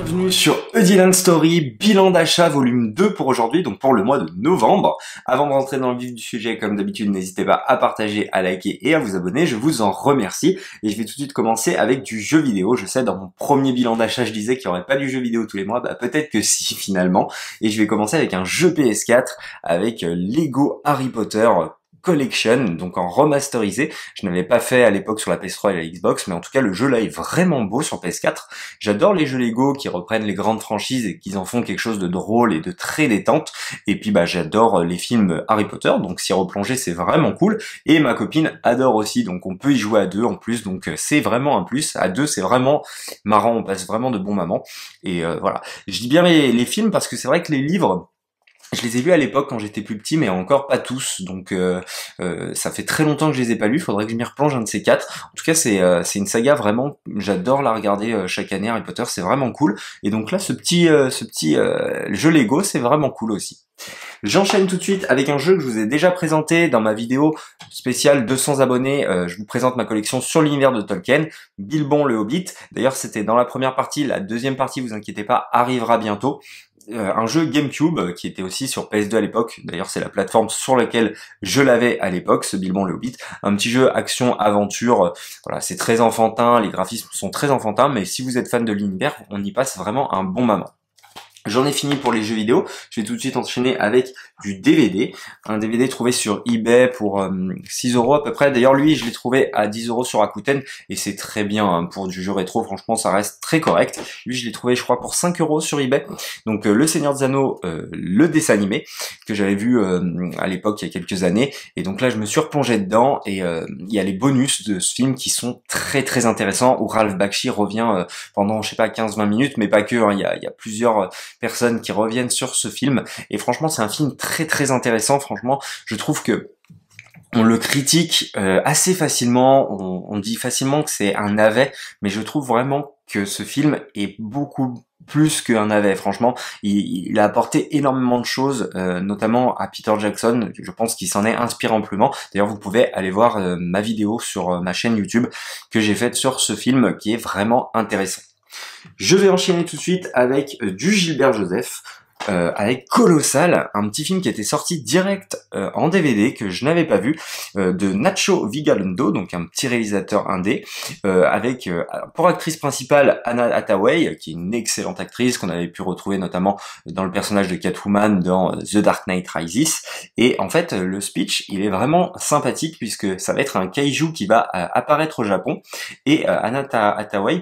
Bienvenue sur Eudyland Story, bilan d'achat volume 2 pour aujourd'hui, donc pour le mois de novembre. Avant de rentrer dans le vif du sujet, comme d'habitude, n'hésitez pas à partager, à liker et à vous abonner, je vous en remercie. Et je vais tout de suite commencer avec du jeu vidéo. Je sais, dans mon premier bilan d'achat, je disais qu'il n'y aurait pas du jeu vidéo tous les mois, bah peut-être que si finalement. Et je vais commencer avec un jeu PS4, avec Lego Harry Potter Collection, donc en remasterisé. Je n'avais pas fait à l'époque sur la PS3 et la Xbox, mais en tout cas le jeu là est vraiment beau sur PS4. J'adore les jeux Lego qui reprennent les grandes franchises et qui en font quelque chose de drôle et de très détente. Et puis j'adore les films Harry Potter, donc s'y replonger c'est vraiment cool. Et ma copine adore aussi, donc on peut y jouer à deux en plus, donc c'est vraiment un plus. À deux c'est vraiment marrant, on passe vraiment de bons moments. Et voilà. Je dis bien les films parce que c'est vrai que les livres, je les ai lus à l'époque quand j'étais plus petit, mais encore pas tous, donc ça fait très longtemps que je les ai pas lus, faudrait que je m'y replonge un de ces quatre. En tout cas, c'est une saga vraiment, j'adore la regarder chaque année, Harry Potter, c'est vraiment cool. Et donc là, ce petit jeu Lego, c'est vraiment cool aussi. J'enchaîne tout de suite avec un jeu que je vous ai déjà présenté dans ma vidéo spéciale 200 abonnés. Je vous présente ma collection sur l'univers de Tolkien, Bilbon le Hobbit. D'ailleurs, c'était dans la première partie, la deuxième partie, vous inquiétez pas, arrivera bientôt. Un jeu GameCube qui était aussi sur PS2 à l'époque. D'ailleurs, c'est la plateforme sur laquelle je l'avais à l'époque, ce Bilbon le Hobbit. Un petit jeu action-aventure. Voilà, c'est très enfantin, les graphismes sont très enfantins, mais si vous êtes fan de l'univers, on y passe vraiment un bon moment. J'en ai fini pour les jeux vidéo, je vais tout de suite enchaîner avec du DVD, un DVD trouvé sur eBay pour 6 € à peu près. D'ailleurs lui je l'ai trouvé à 10 € sur Rakuten et c'est très bien hein, pour du jeu rétro, franchement ça reste très correct. Lui je l'ai trouvé je crois pour 5 € sur eBay, donc Le Seigneur des Anneaux, le dessin animé, que j'avais vu à l'époque il y a quelques années, et donc là je me suis replongé dedans et il y a les bonus de ce film qui sont très très intéressants, où Ralph Bakshi revient pendant je sais pas 15-20 minutes, mais pas que, hein, il y a plusieurs personnes qui reviennent sur ce film, et franchement c'est un film très très intéressant. Franchement je trouve que on le critique assez facilement, on dit facilement que c'est un navet, mais je trouve vraiment que ce film est beaucoup plus qu'un navet. Franchement, il a apporté énormément de choses, notamment à Peter Jackson. Je pense qu'il s'en est inspiré amplement. D'ailleurs, vous pouvez aller voir ma vidéo sur ma chaîne YouTube que j'ai faite sur ce film, qui est vraiment intéressant. Je vais enchaîner tout de suite avec du Gilbert Joseph, avec Colossal, un petit film qui était sorti direct en DVD, que je n'avais pas vu, de Nacho Vigalondo, donc un petit réalisateur indé, avec pour actrice principale Anna Hathaway, qui est une excellente actrice qu'on avait pu retrouver notamment dans le personnage de Catwoman dans The Dark Knight Rises. Et en fait le speech il est vraiment sympathique, puisque ça va être un kaiju qui va apparaître au Japon, et Anna Hathaway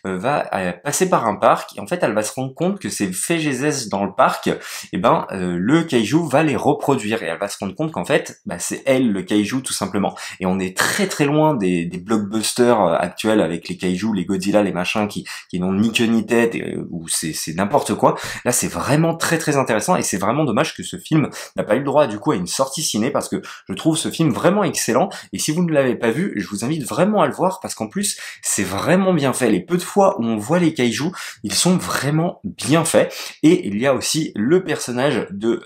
va passer par un parc, et en fait elle va se rendre compte que ces Fégezès dans le parc, et le kaiju va les reproduire, et elle va se rendre compte qu'en fait c'est elle le kaiju tout simplement. Et on est très très loin des blockbusters actuels avec les kaijus, les Godzilla, les machins qui n'ont ni queue ni tête, où c'est n'importe quoi. Là c'est vraiment très très intéressant, et c'est vraiment dommage que ce film n'a pas eu le droit du coup à une sortie ciné, parce que je trouve ce film vraiment excellent. Et si vous ne l'avez pas vu, je vous invite vraiment à le voir, parce qu'en plus c'est vraiment bien fait. Les peu de fois où on voit les kaijus, ils sont vraiment bien faits. Et il y a aussi le personnage de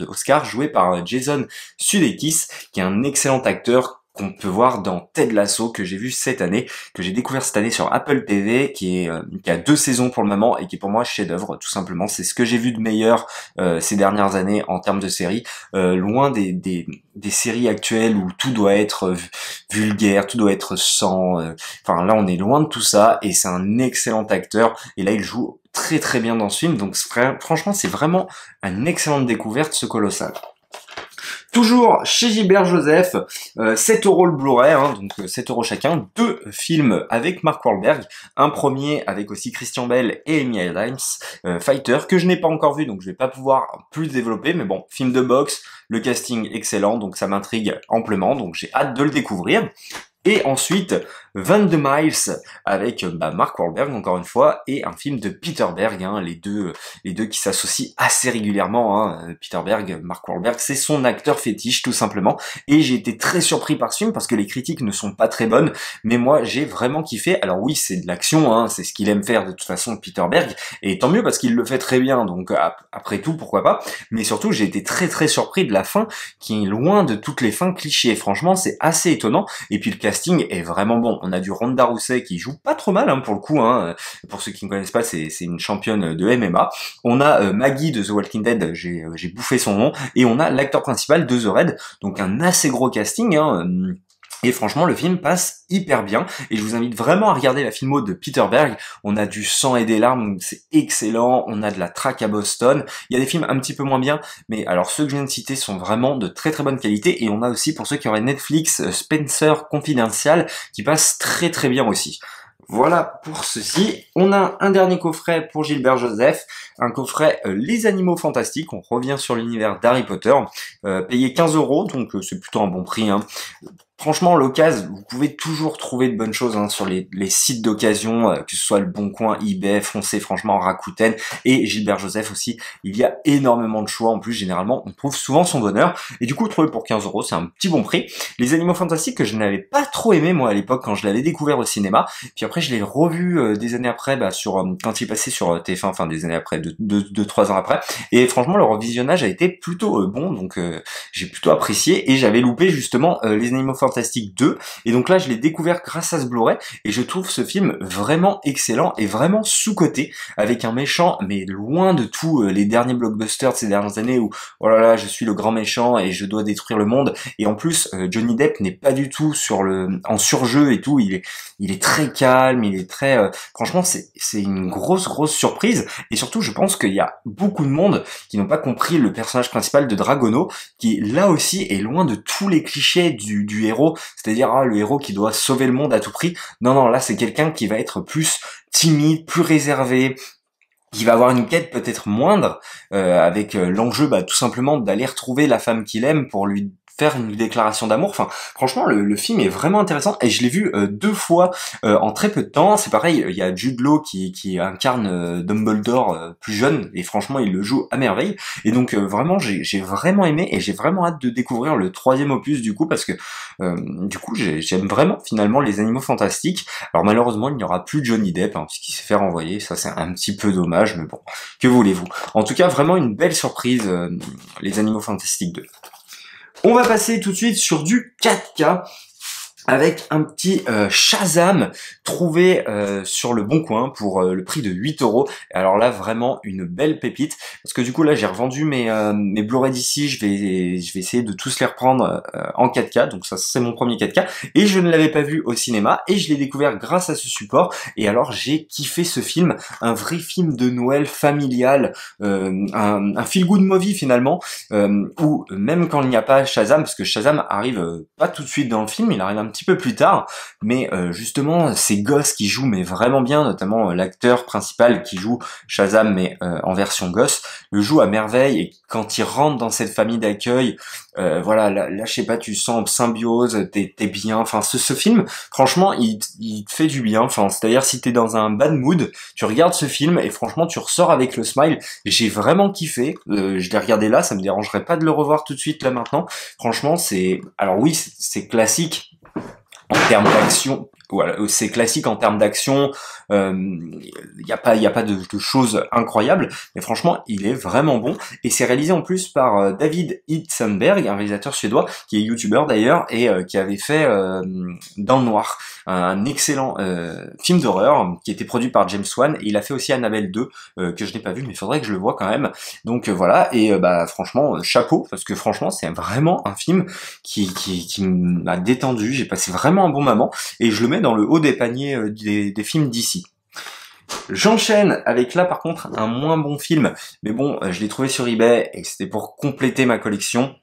Oscar, joué par Jason Sudeikis, qui est un excellent acteur qu'on peut voir dans Ted Lasso, que j'ai vu cette année, que j'ai découvert cette année sur Apple TV, qui a 2 saisons pour le moment, et qui est pour moi chef-d'œuvre tout simplement. C'est ce que j'ai vu de meilleur ces dernières années en termes de séries, loin des séries actuelles où tout doit être vulgaire, tout doit être sang. Enfin là on est loin de tout ça, et c'est un excellent acteur, et là il joue très très bien dans ce film, donc franchement c'est vraiment une excellente découverte, ce Colossal. Toujours chez Gilbert Joseph, 7 € le Blu-ray, hein, donc 7 € chacun, 2 films avec Mark Wahlberg, un premier avec aussi Christian Bale et Amy Adams, Fighter, que je n'ai pas encore vu, donc je vais pas pouvoir plus développer, mais bon, film de boxe, le casting excellent, donc ça m'intrigue amplement, donc j'ai hâte de le découvrir. Et ensuite, 22 Miles avec Mark Wahlberg encore une fois, et un film de Peter Berg, hein, les deux qui s'associent assez régulièrement, hein. Peter Berg, Mark Wahlberg, c'est son acteur fétiche tout simplement, et j'ai été très surpris par ce film parce que les critiques ne sont pas très bonnes, mais moi j'ai vraiment kiffé. Alors oui, c'est de l'action, hein, c'est ce qu'il aime faire de toute façon, Peter Berg, et tant mieux parce qu'il le fait très bien, donc après tout pourquoi pas, mais surtout j'ai été très très surpris de la fin, qui est loin de toutes les fins clichés. Franchement c'est assez étonnant, et puis le casting est vraiment bon. on a du Ronda Rousey qui joue pas trop mal hein, pour le coup, hein. Pour ceux qui ne connaissent pas, c'est une championne de MMA. On a Maggie de The Walking Dead, j'ai bouffé son nom, et on a l'acteur principal de The Raid, donc un assez gros casting, hein. Et franchement, le film passe hyper bien, et je vous invite vraiment à regarder la filmo de Peter Berg. On a du sang et des larmes, c'est excellent, on a de la traque à Boston, il y a des films un petit peu moins bien, mais alors ceux que je viens de citer sont vraiment de très très bonne qualité, et on a aussi, pour ceux qui auraient Netflix, Spencer Confidential, qui passe très très bien aussi. Voilà pour ceci. On a un dernier coffret pour Gilbert Joseph, un coffret Les Animaux Fantastiques. On revient sur l'univers d'Harry Potter, payé 15 €, donc c'est plutôt un bon prix, hein. Franchement, l'occasion, vous pouvez toujours trouver de bonnes choses hein, sur les sites d'occasion, que ce soit Le Bon Coin, eBay, foncez franchement Rakuten et Gilbert Joseph aussi. Il y a énormément de choix. En plus, généralement, on trouve souvent son bonheur. Et du coup, trouver pour 15 €, c'est un petit bon prix. Les Animaux Fantastiques que je n'avais pas trop aimé moi à l'époque quand je l'avais découvert au cinéma. Puis après, je l'ai revu des années après, quand il passait sur TF1, enfin des années après, 3 ans après. Et franchement, le revisionnage a été plutôt bon, donc j'ai plutôt apprécié. Et j'avais loupé justement Les Animaux Fantastiques 2, et donc là je l'ai découvert grâce à ce Blu-ray, et je trouve ce film vraiment excellent et vraiment sous-coté, avec un méchant mais loin de tous les derniers blockbusters de ces dernières années où oh là là je suis le grand méchant et je dois détruire le monde, et en plus Johnny Depp n'est pas du tout en surjeu et tout, il est très calme, il est très franchement c'est une grosse surprise, et surtout je pense qu'il y a beaucoup de monde qui n'ont pas compris le personnage principal de Dragono, qui là aussi est loin de tous les clichés du héros, c'est-à-dire le héros qui doit sauver le monde à tout prix. Non, là c'est quelqu'un qui va être plus timide, plus réservé, qui va avoir une quête peut-être moindre, avec l'enjeu tout simplement d'aller retrouver la femme qu'il aime pour lui faire une déclaration d'amour. Enfin, franchement, le film est vraiment intéressant, et je l'ai vu 2 fois en très peu de temps. C'est pareil, il y a Jude Law qui incarne Dumbledore plus jeune, et franchement, il le joue à merveille. Et donc vraiment, j'ai vraiment aimé, et j'ai vraiment hâte de découvrir le 3e opus du coup, parce que du coup, j'aime vraiment finalement Les Animaux Fantastiques. Alors malheureusement, il n'y aura plus Johnny Depp, hein, puisqu'il s'est fait renvoyer. Ça, c'est un petit peu dommage, mais bon, que voulez-vous. En tout cas, vraiment une belle surprise, Les Animaux Fantastiques 2. On va passer tout de suite sur du 4K avec un petit Shazam trouvé sur Le Bon Coin pour le prix de 8 €. Alors là, vraiment une belle pépite, parce que du coup là j'ai revendu mes Blu-ray d'ici, je vais essayer de tous les reprendre en 4K, donc ça c'est mon premier 4K, et je ne l'avais pas vu au cinéma, et je l'ai découvert grâce à ce support, et alors j'ai kiffé ce film, un vrai film de Noël familial, un feel-good movie finalement, où même quand il n'y a pas Shazam, parce que Shazam arrive pas tout de suite dans le film, il arrive un petit peu plus tard, mais justement ces gosses qui jouent mais vraiment bien, notamment l'acteur principal qui joue Shazam mais en version gosse, le joue à merveille, et quand il rentre dans cette famille d'accueil, voilà, là je sais pas, tu sens en symbiose, t'es bien, enfin ce film, franchement il te fait du bien, enfin c'est-à-dire si t'es dans un bad mood, tu regardes ce film et franchement tu ressors avec le smile. J'ai vraiment kiffé, je l'ai regardé là, ça me dérangerait pas de le revoir tout de suite là maintenant. Franchement alors oui c'est classique en termes d'action, voilà, c'est classique en termes d'action, il y a pas de choses incroyables, mais franchement il est vraiment bon, et c'est réalisé en plus par David Hitzenberg, un réalisateur suédois qui est youtubeur d'ailleurs, et qui avait fait Dans le Noir, un excellent film d'horreur qui était produit par James Wan, et il a fait aussi Annabelle 2 que je n'ai pas vu, mais il faudrait que je le voie quand même. Donc voilà, et franchement chapeau, parce que franchement c'est vraiment un film qui m'a détendu, j'ai passé vraiment un bon moment, et je le mets dans le haut des paniers des films d'ici. J'enchaîne avec là par contre un moins bon film, mais bon, je l'ai trouvé sur eBay et c'était pour compléter ma collection.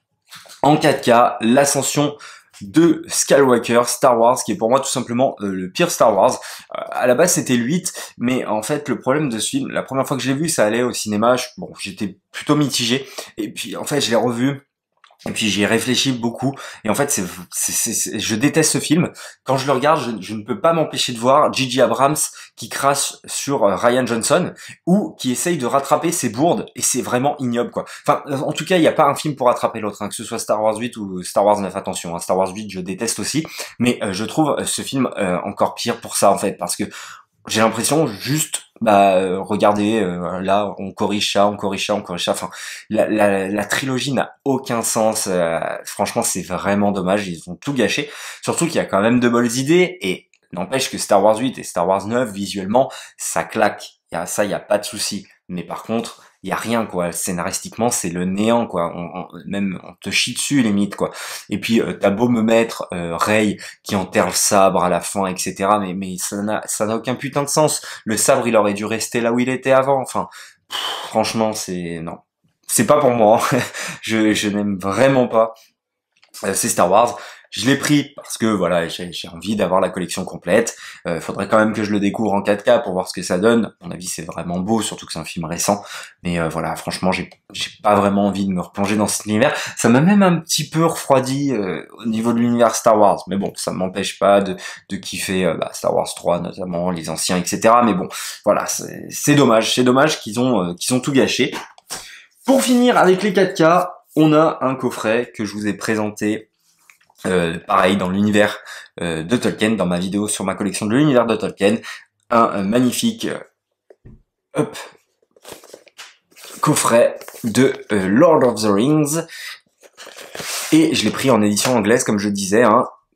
En 4K, l'ascension de Skywalker, Star Wars, qui est pour moi tout simplement le pire Star Wars. À la base c'était le 8, mais en fait le problème de ce film, la première fois que je l'ai vu, ça allait au cinéma, j'étais plutôt mitigé, et puis en fait je l'ai revu, et puis j'y ai réfléchi beaucoup, et en fait je déteste ce film. Quand je le regarde, je ne peux pas m'empêcher de voir J.J. Abrams qui crache sur Rian Johnson, ou qui essaye de rattraper ses bourdes, et c'est vraiment ignoble quoi. Enfin, en tout cas, il n'y a pas un film pour rattraper l'autre, hein, que ce soit Star Wars 8 ou Star Wars 9, attention, hein, Star Wars 8 je déteste aussi, mais je trouve ce film encore pire pour ça en fait, parce que j'ai l'impression juste regardez, là on corrige ça, enfin la trilogie n'a aucun sens, franchement c'est vraiment dommage, ils ont tout gâché, surtout qu'il y a quand même de bonnes idées, et n'empêche que Star Wars 8 et Star Wars 9, visuellement, ça claque. Il y a pas de souci. Mais par contre, il y a rien, quoi. Scénaristiquement, c'est le néant, quoi. Même, on te chie dessus, limite, quoi. Et puis, t'as beau me mettre Rey qui enterre le sabre à la fin, etc. Mais ça n'a aucun putain de sens. Le sabre, il aurait dû rester là où il était avant. Enfin, franchement, non. C'est pas pour moi. Je n'aime vraiment pas ces Star Wars. Je l'ai pris parce que voilà, j'ai envie d'avoir la collection complète. Faudrait quand même que je le découvre en 4K pour voir ce que ça donne. À mon avis, c'est vraiment beau, surtout que c'est un film récent. Mais voilà, franchement, j'ai pas vraiment envie de me replonger dans cet univers. Ça m'a même un petit peu refroidi au niveau de l'univers Star Wars. Mais bon, ça m'empêche pas de kiffer Star Wars 3 notamment, les anciens, etc. Mais bon, voilà, c'est dommage. C'est dommage qu'ils ont tout gâché. Pour finir avec les 4K, on a un coffret que je vous ai présenté pareil dans l'univers de Tolkien, dans ma vidéo sur ma collection de l'univers de Tolkien, un magnifique coffret de Lord of the Rings, et je l'ai pris en édition anglaise comme je disais,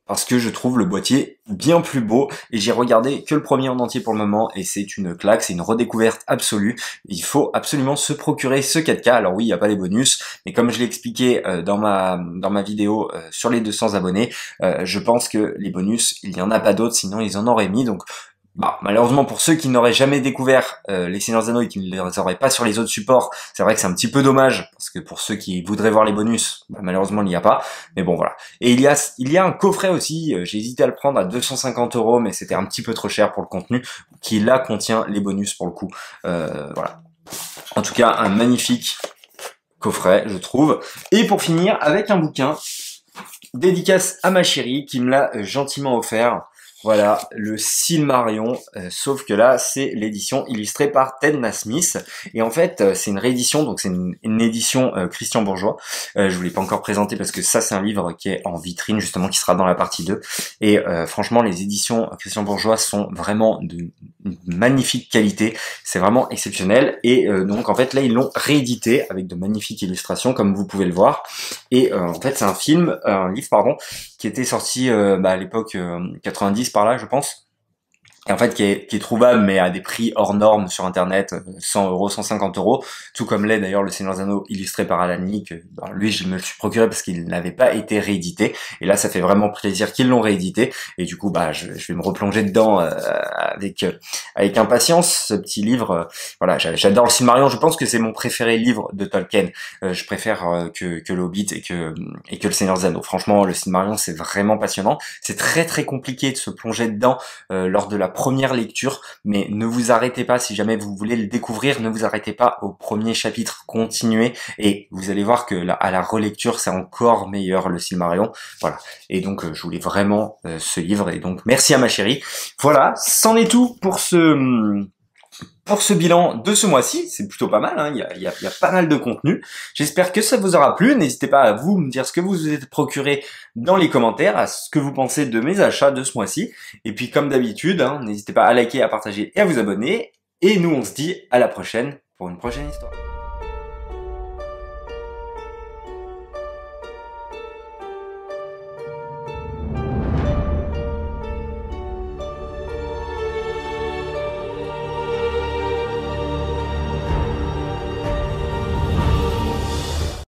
parce que je trouve le boîtier bien plus beau, et j'ai regardé que le premier en entier pour le moment, et c'est une claque, c'est une redécouverte absolue. Il faut absolument se procurer ce 4K. Alors oui, il n'y a pas les bonus, mais comme je l'ai expliqué dans ma vidéo sur les 200 abonnés, je pense que les bonus, il n'y en a pas d'autres, sinon ils en auraient mis. Donc malheureusement pour ceux qui n'auraient jamais découvert les Seigneurs des Anneaux et qui ne les auraient pas sur les autres supports, c'est vrai que c'est un petit peu dommage, parce que pour ceux qui voudraient voir les bonus, malheureusement il n'y a pas, mais bon voilà. Et il y a un coffret aussi, j'ai hésité à le prendre à 250 €, mais c'était un petit peu trop cher pour le contenu, qui là contient les bonus pour le coup. Voilà. En tout cas, un magnifique coffret, je trouve. Et pour finir, avec un bouquin, dédicace à ma chérie, qui me l'a gentiment offert. Voilà, le Silmarillion, sauf que là, c'est l'édition illustrée par Ted Nasmith. Et en fait, c'est une réédition, donc c'est une édition Christian Bourgeois. Je vous l'ai pas encore présenté parce que ça, c'est un livre qui est en vitrine, justement, qui sera dans la partie 2. Et franchement, les éditions Christian Bourgeois sont vraiment de magnifique qualité. C'est vraiment exceptionnel. Et donc, en fait, là, ils l'ont réédité avec de magnifiques illustrations, comme vous pouvez le voir. Et en fait, c'est un livre, pardon, qui était sorti à l'époque 90 par là, je pense. Et en fait, qui est trouvable, mais à des prix hors normes sur Internet, 100 €, 150 €, tout comme l'est d'ailleurs le Seigneur des Anneaux illustré par Alan Lee, que lui, je me le suis procuré parce qu'il n'avait pas été réédité. Et là, ça fait vraiment plaisir qu'ils l'ont réédité. Et du coup, je vais me replonger dedans avec impatience, ce petit livre. Voilà, j'adore le Silmarillion. Je pense que c'est mon préféré livre de Tolkien. Je préfère que le Hobbit et que le Seigneur des Anneaux. Franchement, le Silmarillion, c'est vraiment passionnant. C'est très très compliqué de se plonger dedans lors de la première lecture, mais ne vous arrêtez pas. Si jamais vous voulez le découvrir, ne vous arrêtez pas au premier chapitre, continuez, et vous allez voir que à la relecture, c'est encore meilleur, le Silmarillion. Voilà, et donc je voulais vraiment ce livre, et donc merci à ma chérie. Voilà, c'en est tout pour ce bilan de ce mois-ci. C'est plutôt pas mal, il y a pas mal de contenu. J'espère que ça vous aura plu. N'hésitez pas à vous me dire ce que vous vous êtes procuré dans les commentaires, à ce que vous pensez de mes achats de ce mois-ci. Et puis comme d'habitude, n'hésitez pas à liker, à partager et à vous abonner. Et nous, on se dit à la prochaine pour une prochaine histoire.